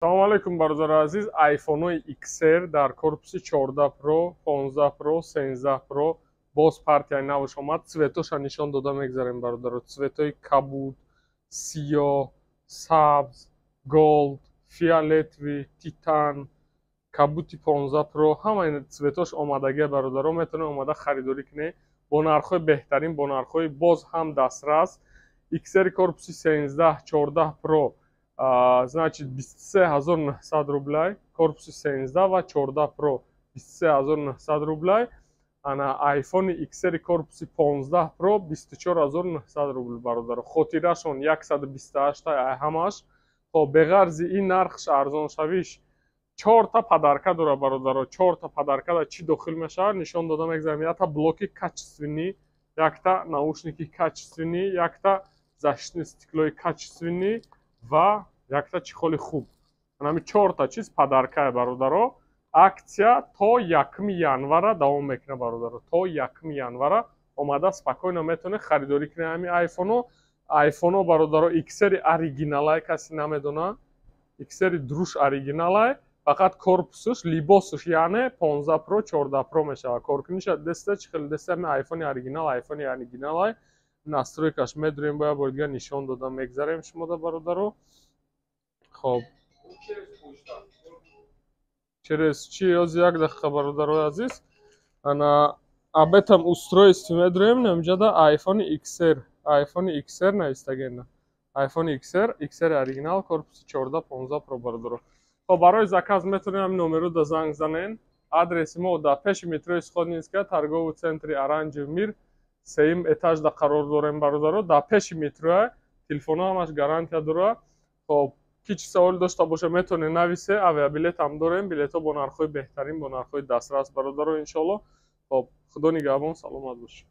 салом алейкум бародари азиз. айфонои XR дар корпуси 14 Pro, 15 Pro, 13 Pro боз партияи навш омад. Цветоша нишон дода мегзарем бародаро. Цветои кабуд, сиёҳ, сабз, голд, фиолетови, титан, кабути 15 Pro ҳама ин цветош омадагия бародаро метавонед омада харидорӣ кунед бо нархҳои беҳтарин, бо нархҳои боз ҳам дастрас. XR корпуси 13, 14 Pro значит 23900 рублей, корпуси 13 ва 14 Pro 23900 рублей. Ана iPhone XR корпуси 15 Pro 24900 рублей бародаро. Хотирашон 128 ай ҳамаш. Хоб беғарзи ин нархш арзоншавиш 4 та подарка дора бародаро. 4 та подарка да чӣ дохил мешавад нишон дода мегзарам. Якта блоки качественни, якта наушники качественни, якта защитни стеклои качественни ва якта чихоли хуб. Ҳамин 4 та чиз подарка бародаро. Аксия то 1 январа давом мекунад бародаро. То 1 январа омада спокойно метавонед харидорӣ кунед ҳамин айфоно бародаро. XR оригиналай каси намедона. XR друш оригиналай. Фақат корпусуш либосуш яъне 15 Pro 14 Pro мешавад. Коркуниша деста чихел деста ҳамин айфони оригиналай. настройкаш медонем бояд бори дигар нишон дода мегзарем шумода бародаро. Хоб через чи ёз як дақиқа бародарои азиз. Ана об этом устройстве медонем намҷада iPhone XR навистагена. iPhone XR оригинал корпуси 14 15 Pro бародаро. Хоб барои заказ метавонед ҳамин номеро да занг занен. Адреси мо дар пеши метрои Сходнинска, торговый центри Оранжевый мир, 3 этажда қарор дорем бародаро. Дар пеши метро телефоно ҳамаш гарантия дора. Хоб ки чӣ савол дошта боша метавонед нависе. Авиабилет ҳам дорем. Билетҳо бо нархҳои беҳтарин, бо нархҳои дастрас бародаро иншоалло. Хоб худо нигаҳбон, саломат бошед.